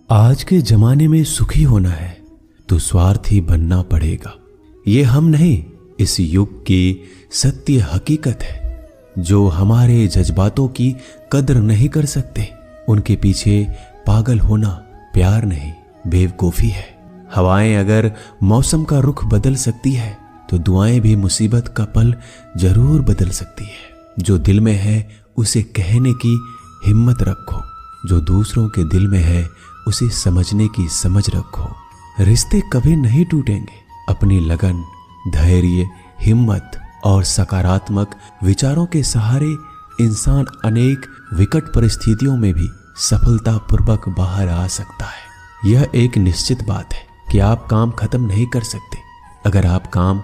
आज के जमाने में सुखी होना है तो स्वार्थी बनना पड़ेगा। ये हम नहीं, इस युग की सत्य हकीकत है। जो हमारे जज्बातों की कदर नहीं कर सकते, उनके पीछे पागल होना प्यार नहीं, बेवकूफी है। हवाएं अगर मौसम का रुख बदल सकती है तो दुआएं भी मुसीबत का पल जरूर बदल सकती है। जो दिल में है उसे कहने की हिम्मत रखो, जो दूसरों के दिल में है उसे समझने की समझ रखो। रिश्ते कभी नहीं टूटेंगे। अपनी लगन, धैर्य, हिम्मत और सकारात्मक विचारों के सहारे इंसान अनेक विकट परिस्थितियों में भी सफलतापूर्वक बाहर आ सकता है। यह एक निश्चित बात है कि आप काम खत्म नहीं कर सकते अगर आप काम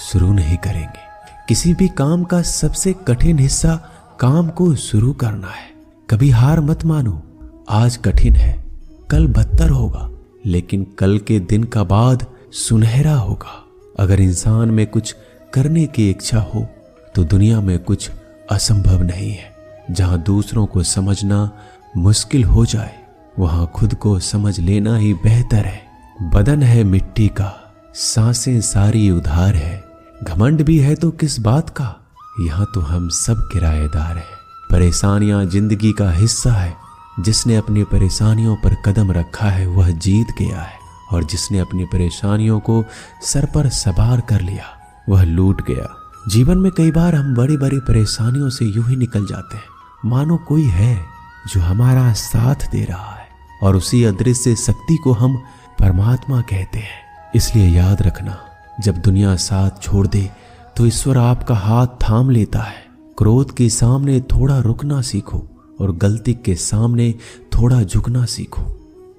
शुरू नहीं करेंगे। किसी भी काम का सबसे कठिन हिस्सा काम को शुरू करना है। कभी हार मत मानो। आज कठिन है, कल बदतर होगा, लेकिन कल के दिन का बाद सुनहरा होगा। अगर इंसान में कुछ करने की इच्छा हो तो दुनिया में कुछ असंभव नहीं है। जहां दूसरों को समझना मुश्किल हो जाए, वहां खुद को समझ लेना ही बेहतर है। बदन है मिट्टी का, सांसें सारी उधार है। घमंड भी है तो किस बात का, यहां तो हम सब किराएदार हैं। परेशानियां जिंदगी का हिस्सा है। जिसने अपनी परेशानियों पर कदम रखा है वह जीत गया है, और जिसने अपनी परेशानियों को सर पर सवार कर लिया वह लूट गया। जीवन में कई बार हम बड़ी बड़ी परेशानियों से यूं ही निकल जाते हैं मानो कोई है जो हमारा साथ दे रहा है, और उसी अदृश्य शक्ति को हम परमात्मा कहते हैं। इसलिए याद रखना, जब दुनिया साथ छोड़ दे तो ईश्वर आपका हाथ थाम लेता है। क्रोध के सामने थोड़ा रुकना सीखो और गलती के सामने थोड़ा झुकना सीखो।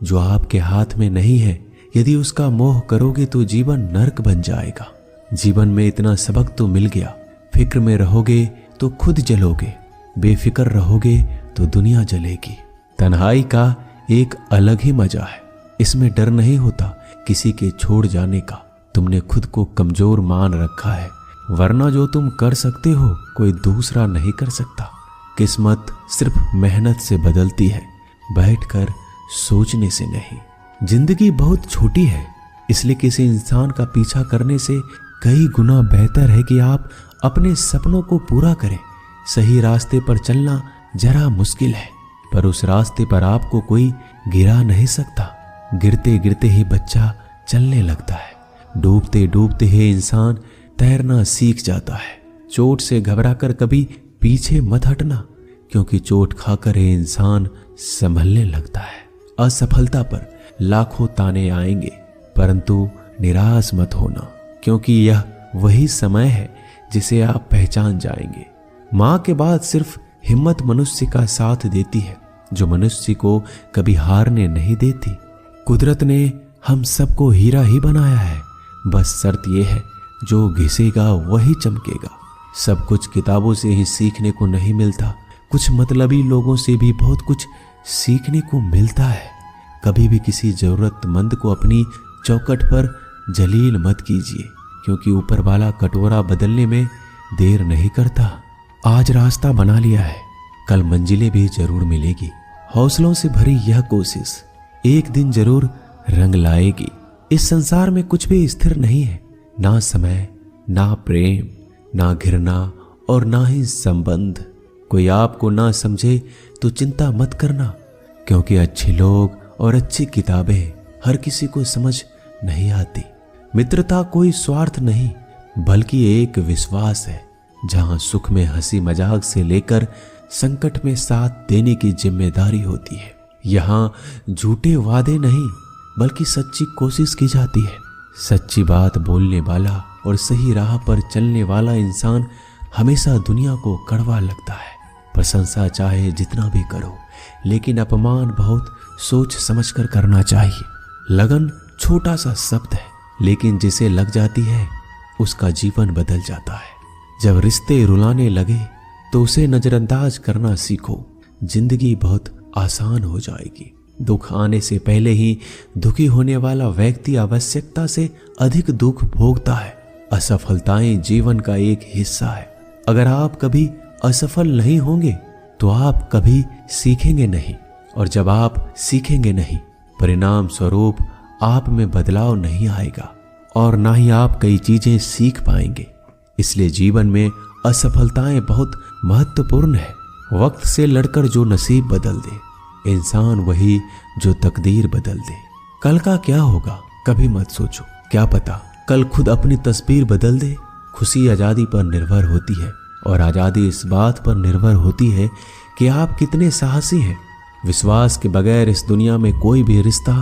जो आपके हाथ में नहीं है, यदि उसका मोह करोगे तो जीवन नर्क बन जाएगा। जीवन में इतना सबक तो मिल गया, फिक्र में रहोगे तो खुद जलोगे, बेफिक्र रहोगे तो दुनिया जलेगी। तन्हाई का एक अलग ही मजा है। इसमें डर नहीं होता किसी के छोड़ जाने का। तुमने खुद को कमजोर मान रखा है, वरना जो तुम कर सकते हो कोई दूसरा नहीं कर सकता। किस्मत सिर्फ मेहनत से बदलती है, बैठकर सोचने से नहीं। जिंदगी बहुत छोटी है, इसलिए किसी इंसान का पीछा करने से कई गुना बेहतर है कि आप अपने सपनों को पूरा करें। सही रास्ते पर चलना जरा मुश्किल है, पर उस रास्ते पर आपको कोई गिरा नहीं सकता। गिरते गिरते ही बच्चा चलने लगता है, डूबते डूबते ही इंसान तैरना सीख जाता है। चोट से घबराकर कभी पीछे मत हटना, क्योंकि चोट खाकर ये इंसान संभलने लगता है। असफलता पर लाखों ताने आएंगे, परंतु निराश मत होना, क्योंकि यह वही समय है जिसे आप पहचान जाएंगे। माँ के बाद सिर्फ हिम्मत मनुष्य का साथ देती है, जो मनुष्य को कभी हारने नहीं देती। कुदरत ने हम सबको हीरा ही बनाया है, बस शर्त यह है जो घिसेगा वही चमकेगा। सब कुछ किताबों से ही सीखने को नहीं मिलता, कुछ मतलबी लोगों से भी बहुत कुछ सीखने को मिलता है। कभी भी किसी जरूरतमंद को अपनी चौखट पर जलील मत कीजिए, क्योंकि ऊपर वाला कटोरा बदलने में देर नहीं करता। आज रास्ता बना लिया है, कल मंजिलें भी जरूर मिलेगी। हौसलों से भरी यह कोशिश एक दिन जरूर रंग लाएगी। इस संसार में कुछ भी स्थिर नहीं है, ना समय, ना प्रेम, ना घृणा और ना ही संबंध। कोई आपको ना समझे तो चिंता मत करना, क्योंकि अच्छे लोग और अच्छी किताबें हर किसी को समझ नहीं आती। मित्रता कोई स्वार्थ नहीं, बल्कि एक विश्वास है, जहां सुख में हंसी मजाक से लेकर संकट में साथ देने की जिम्मेदारी होती है। यहाँ झूठे वादे नहीं, बल्कि सच्ची कोशिश की जाती है। सच्ची बात बोलने वाला और सही राह पर चलने वाला इंसान हमेशा दुनिया को कड़वा लगता है। प्रशंसा चाहे जितना भी करो, लेकिन अपमान बहुत सोच समझकर करना चाहिए। लगन छोटा सा शब्द है, लेकिन जिसे लग जाती है उसका जीवन बदल जाता है। जब रिश्ते रुलाने लगे तो उसे नजरअंदाज करना सीखो, जिंदगी बहुत आसान हो जाएगी। दुख आने से पहले ही दुखी होने वाला व्यक्ति आवश्यकता से अधिक दुख भोगता है। असफलताएं जीवन का एक हिस्सा है। अगर आप कभी असफल नहीं होंगे तो आप कभी सीखेंगे नहीं, और जब आप सीखेंगे नहीं परिणाम स्वरूप आप में बदलाव नहीं आएगा और ना ही आप कई चीजें सीख पाएंगे। इसलिए जीवन में असफलताएं बहुत महत्वपूर्ण है। वक्त से लड़कर जो नसीब बदल दे, इंसान वही जो तकदीर बदल दे। कल का क्या होगा कभी मत सोचो, क्या पता कल खुद अपनी तस्वीर बदल दे। खुशी आजादी पर निर्भर होती है और आजादी इस बात पर निर्भर होती है कि आप कितने साहसी हैं। विश्वास के बगैर इस दुनिया में कोई भी रिश्ता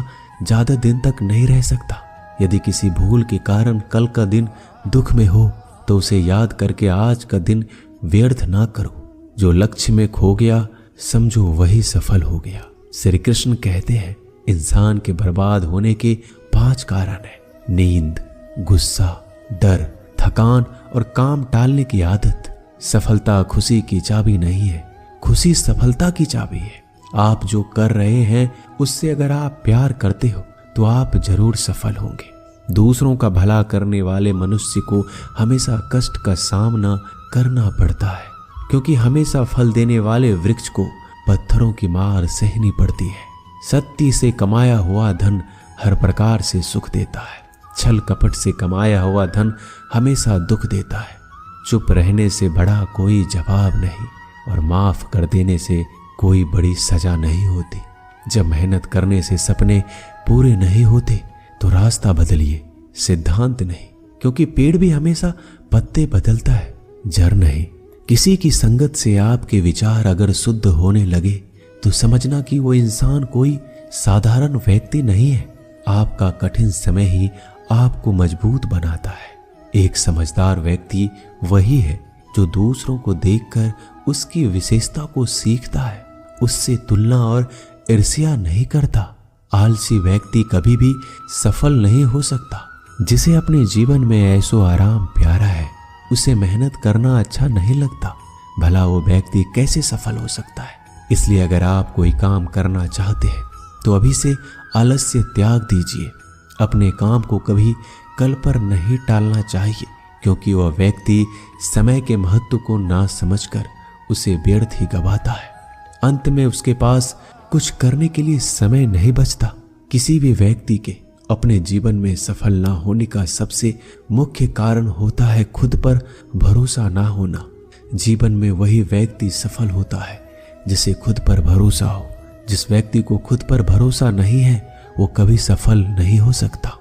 ज्यादा दिन तक नहीं रह सकता। यदि किसी भूल के कारण कल का दिन दुख में हो तो उसे याद करके आज का दिन व्यर्थ ना करो। जो लक्ष्य में खो गया समझो वही सफल हो गया। श्री कृष्ण कहते हैं इंसान के बर्बाद होने के 5 कारण हैं: नींद, गुस्सा, डर, थकान और काम टालने की आदत। सफलता खुशी की चाबी नहीं है, खुशी सफलता की चाबी है। आप जो कर रहे हैं उससे अगर आप प्यार करते हो तो आप जरूर सफल होंगे। दूसरों का भला करने वाले मनुष्य को हमेशा कष्ट का सामना करना पड़ता है, क्योंकि हमेशा फल देने वाले वृक्ष को पत्थरों की मार सहनी पड़ती है। सत्य से कमाया हुआ धन हर प्रकार से सुख देता है, छल कपट से कमाया हुआ धन हमेशा दुख देता है। चुप रहने से बड़ा कोई जवाब नहीं और माफ कर देने से कोई बड़ी सजा नहीं होती। जब मेहनत करने से सपने पूरे नहीं होते तो रास्ता बदलिए, सिद्धांत नहीं, क्योंकि पेड़ भी हमेशा पत्ते बदलता है, जड़ नहीं। किसी की संगत से आपके विचार अगर शुद्ध होने लगे तो समझना कि वो इंसान कोई साधारण व्यक्ति नहीं है। आपका कठिन समय ही आपको मजबूत बनाता है। एक समझदार व्यक्ति वही है जो दूसरों को देखकर उसकी विशेषता को सीखता है, उससे तुलना और ईर्ष्या नहीं करता। आलसी व्यक्ति कभी भी सफल नहीं हो सकता। जिसे अपने जीवन में ऐसो आराम प्यारा है उसे मेहनत करना अच्छा नहीं लगता। भला वो व्यक्ति कैसे सफल हो सकता है। इसलिए अगर आप कोई काम करना चाहते हैं तो अभी से आलस्य त्याग दीजिए। अपने काम को कभी कल पर नहीं टालना चाहिए, क्योंकि वह व्यक्ति समय के महत्व को ना समझकर उसे व्यर्थ ही गवाता है। अंत में उसके पास कुछ करने के लिए समय नहीं बचता। किसी भी व्यक्ति के अपने जीवन में सफल ना होने का सबसे मुख्य कारण होता है खुद पर भरोसा ना होना। जीवन में वही व्यक्ति सफल होता है जिसे खुद पर भरोसा हो। जिस व्यक्ति को खुद पर भरोसा नहीं है वो कभी सफल नहीं हो सकता।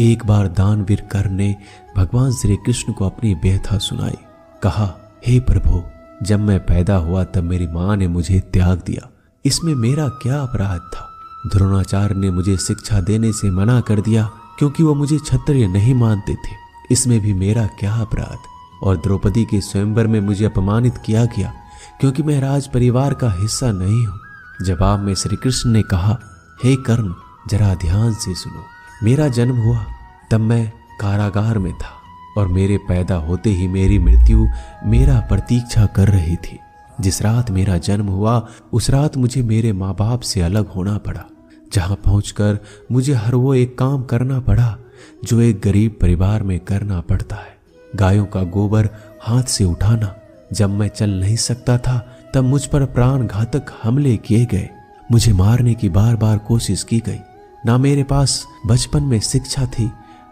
एक बार दानवीर कर्ण ने भगवान श्री कृष्ण को अपनी व्यथा सुनाई। कहा, हे प्रभु, जब मैं पैदा हुआ तब मेरी माँ ने मुझे त्याग दिया, इसमें मेरा क्या अपराध था। द्रोणाचार्य ने मुझे शिक्षा देने से मना कर दिया क्योंकि वो मुझे क्षत्रिय नहीं मानते थे, इसमें भी मेरा क्या अपराध। और द्रौपदी के स्वयंवर में मुझे अपमानित किया गया क्योंकि मैं राज परिवार का हिस्सा नहीं हूँ। जवाब में श्री कृष्ण ने कहा, हे कर्ण, जरा ध्यान से सुनो। मेरा जन्म हुआ तब मैं कारागार में था और मेरे पैदा होते ही मेरी मृत्यु मेरा प्रतीक्षा कर रही थी। जिस रात मेरा जन्म हुआ उस रात मुझे मेरे माँ बाप से अलग होना पड़ा, जहाँ पहुंचकर मुझे हर वो एक काम करना पड़ा जो एक गरीब परिवार में करना पड़ता है। गायों का गोबर हाथ से उठाना। जब मैं चल नहीं सकता था तब मुझ पर प्राण घातक हमले किए गए। मुझे मारने की बार बार कोशिश की गई। ना मेरे पास बचपन में शिक्षा थी,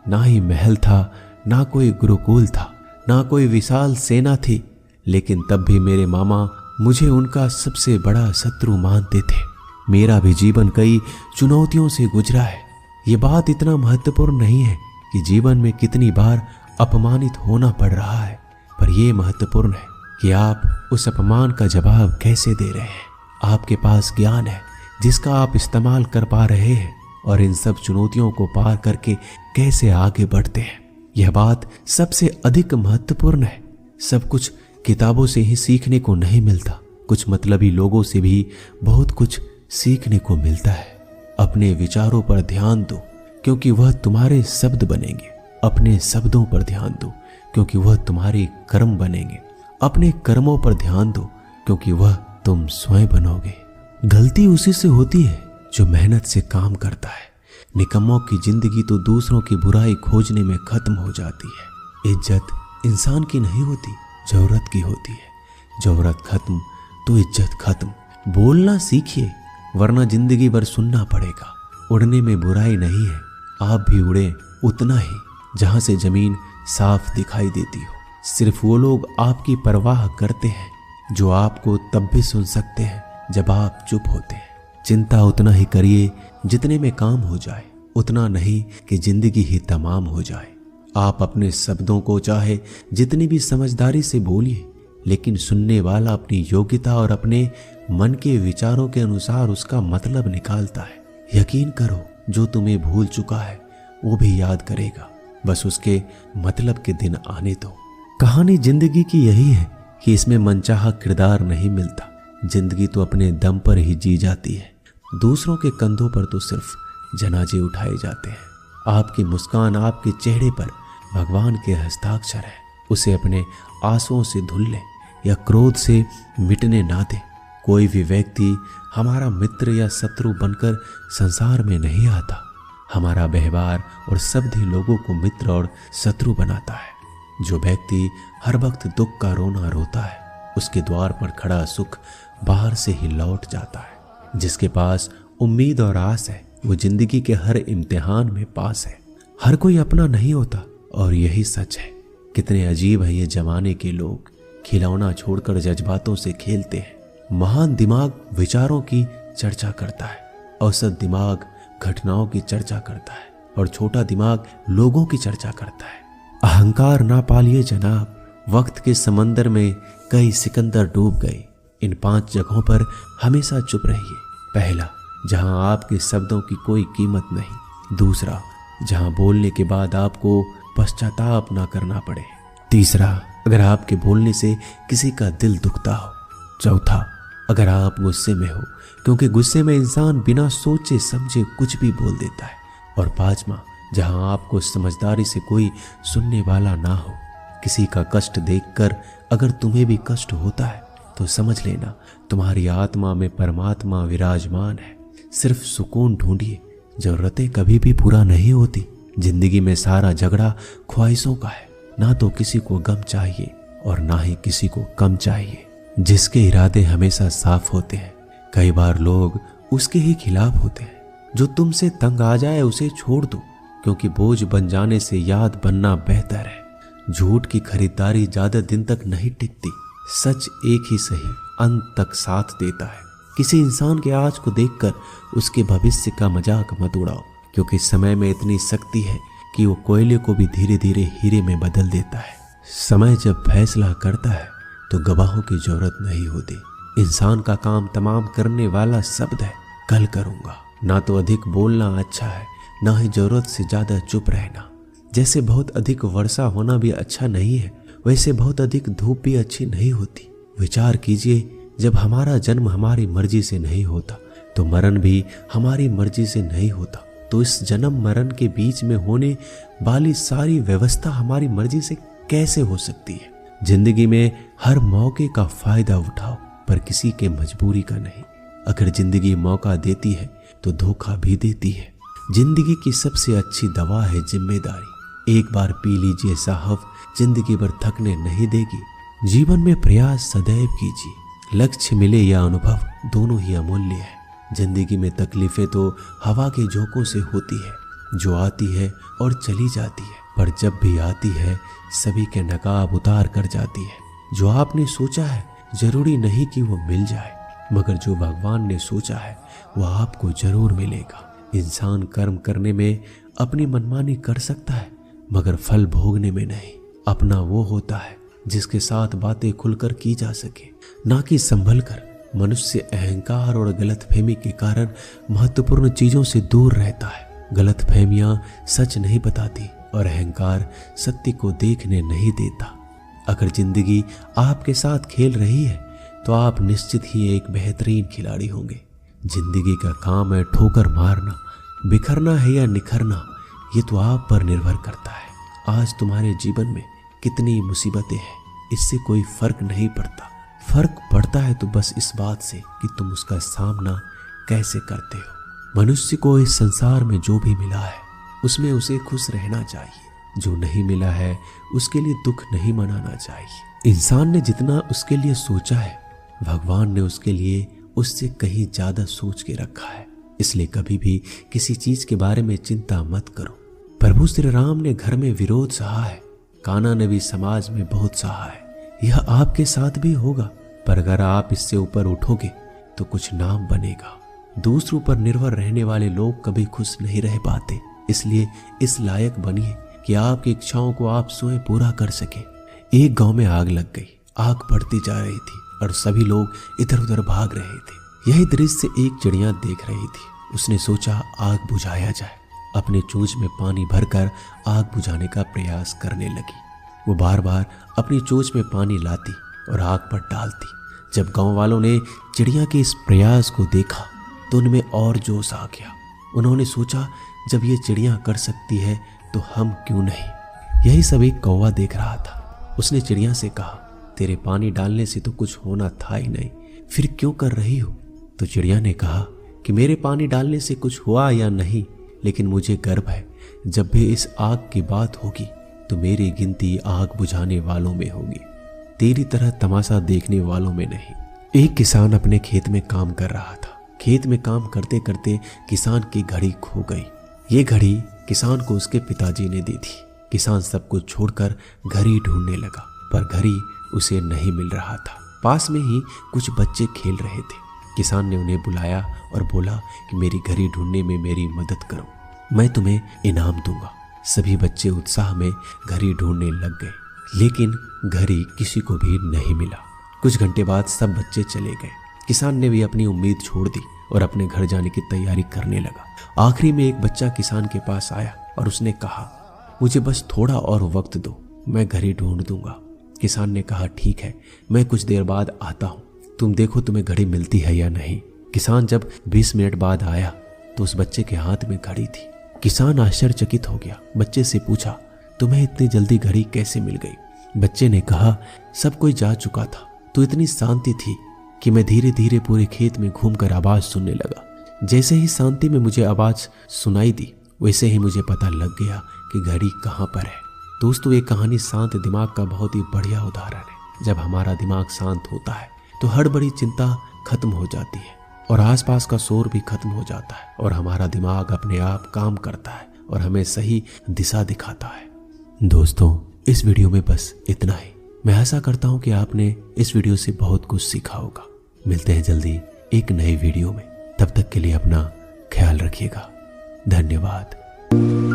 ना ही महल था, ना कोई गुरुकुल था, ना कोई विशाल सेना थी, लेकिन तब भी मेरे मामा मुझे उनका सबसे बड़ा शत्रु मानते थे। मेरा भी जीवन कई चुनौतियों से गुजरा है। ये बात इतना महत्वपूर्ण नहीं है कि जीवन में कितनी बार अपमानित होना पड़ रहा है, पर यह महत्वपूर्ण है कि आप उस अपमान का जवाब कैसे दे रहे हैं। आपके पास ज्ञान है जिसका आप इस्तेमाल कर पा रहे हैं और इन सब चुनौतियों को पार करके कैसे आगे बढ़ते हैं, यह बात सबसे अधिक महत्वपूर्ण है। सब कुछ किताबों से ही सीखने को नहीं मिलता, कुछ मतलबी लोगों से भी बहुत कुछ सीखने को मिलता है। अपने विचारों पर ध्यान दो क्योंकि वह तुम्हारे शब्द बनेंगे। अपने शब्दों पर ध्यान दो क्योंकि वह तुम्हारे कर्म बनेंगे। अपने कर्मों पर ध्यान दो क्योंकि वह तुम स्वयं बनोगे। गलती उसी से होती है जो मेहनत से काम करता है। निकम्मों की जिंदगी तो दूसरों की बुराई खोजने में खत्म हो जाती है। इज्जत इंसान की नहीं होती, जरूरत की होती है। जरूरत खत्म तो इज्जत खत्म। बोलना सीखिए वरना जिंदगी भर सुनना पड़ेगा। उड़ने में बुराई नहीं है, आप भी उड़े उतना ही जहां से जमीन साफ दिखाई देती हो। सिर्फ वो लोग आपकी परवाह करते हैं जो आपको तब भी सुन सकते हैं जब आप चुप होते हैं। चिंता उतना ही करिए जितने में काम हो जाए, उतना नहीं कि जिंदगी ही तमाम हो जाए। आप अपने शब्दों को चाहे जितनी भी समझदारी से बोलिए, लेकिन सुनने वाला अपनी योग्यता और अपने मन के विचारों के अनुसार उसका मतलब निकालता है। यकीन करो, जो तुम्हें भूल चुका है वो भी याद करेगा, बस उसके मतलब के दिन आने दो। कहानी जिंदगी की यही है कि इसमें मनचाहा किरदार नहीं मिलता। जिंदगी तो अपने दम पर ही जी जाती है, दूसरों के कंधों पर तो सिर्फ जनाजे उठाए जाते हैं। आपकी मुस्कान, आपके चेहरे पर भगवान के हस्ताक्षर है। उसे अपने आंसुओं से धुल ले या क्रोध से मिटने ना दे। कोई भी व्यक्ति हमारा मित्र या शत्रु बनकर संसार में नहीं आता। हमारा व्यवहार और शब्द ही लोगों को मित्र और शत्रु बनाता है। जो व्यक्ति हर वक्त दुख का रोना रोता है, उसके द्वार पर खड़ा सुख बाहर से ही लौट जाता है। जिसके पास उम्मीद और आस है, वो जिंदगी के हर इम्तिहान में पास है। हर कोई अपना नहीं होता और यही सच है। कितने अजीब है ये जमाने के लोग, खिलौना छोड़कर जज्बातों से खेलते हैं। महान दिमाग विचारों की चर्चा करता है, औसत दिमाग घटनाओं की चर्चा करता है और छोटा दिमाग लोगों की चर्चा करता है। अहंकार ना पालिए जनाब, वक्त के समंदर में कई सिकंदर डूब गए। इन 5 जगहों पर हमेशा चुप रहिए। पहला, जहां आपके शब्दों की कोई कीमत नहीं। दूसरा, जहां बोलने के बाद आपको पश्चाताप ना करना पड़े। तीसरा, अगर आपके बोलने से किसी का दिल दुखता हो। चौथा, अगर आप गुस्से में हो, क्योंकि गुस्से में इंसान बिना सोचे समझे कुछ भी बोल देता है। और पांचवा, जहां आपको समझदारी से कोई सुनने वाला ना हो। किसी का कष्ट देखकर अगर तुम्हें भी कष्ट होता है तो समझ लेना तुम्हारी आत्मा में परमात्मा विराजमान है। सिर्फ सुकून ढूंढिए, जरूरतें कभी भी पूरा नहीं होती। जिंदगी में सारा झगड़ा ख्वाहिशों का है। ना तो किसी को गम चाहिए और ना ही किसी को कम चाहिए। जिसके इरादे हमेशा साफ होते हैं, कई बार लोग उसके ही खिलाफ होते हैं। जो तुमसे तंग आ जाए उसे छोड़ दो, क्योंकि बोझ बन जाने से याद बनना बेहतर है। झूठ की खरीदारी ज्यादा दिन तक नहीं टिकती। सच एक ही सही अंत तक साथ देता है। किसी इंसान के आज को देखकर उसके भविष्य का मजाक मत उड़ाओ, क्योंकि समय में इतनी शक्ति है कि वो कोयले को भी धीरे धीरे हीरे में बदल देता है। समय जब फैसला करता है तो गवाहों की जरूरत नहीं होती। इंसान का काम तमाम करने वाला शब्द है, कल करूंगा। ना तो अधिक बोलना अच्छा है, ना ही जरूरत से ज्यादा चुप रहना। जैसे बहुत अधिक वर्षा होना भी अच्छा नहीं है, वैसे बहुत अधिक धूप भी अच्छी नहीं होती। विचार कीजिए, जब हमारा जन्म हमारी मर्जी से नहीं होता तो मरण भी हमारी मर्जी से नहीं होता। तो इस जन्म मरण के बीच में होने वाली सारी व्यवस्था हमारी मर्जी से कैसे हो सकती है? जिंदगी में हर मौके का फायदा उठाओ, पर किसी के मजबूरी का नहीं। अगर जिंदगी मौका देती है तो धोखा भी देती है। जिंदगी की सबसे अच्छी दवा है जिम्मेदारी। एक बार पी लीजिए साहब, जिंदगी भर थकने नहीं देगी। जीवन में प्रयास सदैव कीजिए। लक्ष्य मिले या अनुभव, दोनों ही अमूल्य है। जिंदगी में तकलीफें तो हवा के झोंकों से होती है, जो आती है और चली जाती है, पर जब भी आती है सभी के नकाब उतार कर जाती है। जो आपने सोचा है जरूरी नहीं कि वो मिल जाए, मगर जो भगवान ने सोचा है वो आपको जरूर मिलेगा। इंसान कर्म करने में अपनी मनमानी कर सकता है, मगर फल भोगने में नहीं। अपना वो होता है जिसके साथ बातें खुलकर की जा सके, ना कि संभल कर। मनुष्य अहंकार और गलतफहमी के कारण महत्वपूर्ण चीजों से दूर रहता है। गलतफहमियां सच नहीं बताती और अहंकार सत्य को देखने नहीं देता। अगर जिंदगी आपके साथ खेल रही है तो आप निश्चित ही एक बेहतरीन खिलाड़ी होंगे। जिंदगी का काम है ठोकर मारना, बिखरना है या निखरना, ये तो आप पर निर्भर करता है। आज तुम्हारे जीवन में कितनी मुसीबतें हैं, इससे कोई फर्क नहीं पड़ता। फर्क पड़ता है तो बस इस बात से कि तुम उसका सामना कैसे करते हो। मनुष्य को इस संसार में जो भी मिला है उसमें उसे खुश रहना चाहिए। जो नहीं मिला है उसके लिए दुख नहीं मनाना चाहिए। इंसान ने जितना उसके लिए सोचा है, भगवान ने उसके लिए उससे कहीं ज्यादा सोच के रखा है। इसलिए कभी भी किसी चीज के बारे में चिंता मत करो। प्रभु श्री राम ने घर में विरोध सहा है, कान्हा ने भी समाज में बहुत सहा है। यह आपके साथ भी होगा, पर अगर आप इससे ऊपर उठोगे तो कुछ नाम बनेगा। दूसरों पर निर्भर रहने वाले लोग कभी खुश नहीं रह पाते, इसलिए इस लायक बनिए कि आपकी इच्छाओं को आप स्वयं पूरा कर सके। एक गांव में आग लग गई। आग बढ़ती जा रही थी और सभी लोग इधर उधर भाग रहे थे। यही दृश्य एक चिड़िया देख रही थी। उसने सोचा आग बुझाया जाए। अपने चोंच में पानी भरकर आग बुझाने का प्रयास करने लगी। वो बार बार अपनी चोंच में पानी लाती और आग पर डालती। जब गांव वालों ने चिड़िया के इस प्रयास को देखा तो उनमें और जोश आ गया। उन्होंने सोचा जब ये चिड़िया कर सकती है तो हम क्यों नहीं। यही सब एक कौवा देख रहा था। उसने चिड़िया से कहा, तेरे पानी डालने से तो कुछ होना था ही नहीं, फिर क्यों कर रही हो। तो चिड़िया ने कहा कि मेरे पानी डालने से कुछ हुआ या नहीं, लेकिन मुझे गर्व है जब भी इस आग की बात होगी तो मेरी गिनती आग बुझाने वालों में होगी, तेरी तरह तमाशा देखने वालों में नहीं। एक किसान अपने खेत में काम कर रहा था। खेत में काम करते करते किसान की घड़ी खो गई। ये घड़ी किसान को उसके पिताजी ने दी थी। किसान सब कुछ छोड़कर घड़ी ढूंढने लगा, पर घड़ी उसे नहीं मिल रहा था। पास में ही कुछ बच्चे खेल रहे थे। किसान ने उन्हें बुलाया और बोला कि मेरी घड़ी ढूंढने में मेरी मदद करो, मैं तुम्हें इनाम दूंगा। सभी बच्चे उत्साह में घड़ी ढूंढने लग गए, लेकिन घड़ी किसी को भी नहीं मिला। कुछ घंटे बाद सब बच्चे चले गए। किसान ने भी अपनी उम्मीद छोड़ दी और अपने घर जाने की तैयारी करने लगा। आखिरी में एक बच्चा किसान के पास आया और उसने कहा, मुझे बस थोड़ा और वक्त दो, मैं घड़ी ढूंढ दूंगा। किसान ने कहा, ठीक है, मैं कुछ देर बाद आता हूँ, तुम देखो तुम्हें घड़ी मिलती है या नहीं। किसान जब 20 मिनट बाद आया तो उस बच्चे के हाथ में घड़ी थी। किसान आश्चर्यचकित हो गया। बच्चे से पूछा, तुम्हें इतनी जल्दी घड़ी कैसे मिल गई। बच्चे ने कहा, सब कोई जा चुका था तो इतनी शांति थी कि मैं धीरे धीरे पूरे खेत में घूमकर आवाज सुनने लगा। जैसे ही शांति में मुझे आवाज सुनाई दी, वैसे ही मुझे पता लग गया कि घड़ी कहाँ पर है। दोस्तों, ये कहानी शांत दिमाग का बहुत ही बढ़िया उदाहरण है। जब हमारा दिमाग शांत होता है तो हर बड़ी चिंता खत्म हो जाती है और आसपास का शोर भी खत्म हो जाता है और हमारा दिमाग अपने आप काम करता है और हमें सही दिशा दिखाता है। दोस्तों, इस वीडियो में बस इतना ही। मैं आशा करता हूँ कि आपने इस वीडियो से बहुत कुछ सीखा होगा। मिलते हैं जल्दी एक नई वीडियो में। तब तक के लिए अपना ख्याल रखिएगा। धन्यवाद।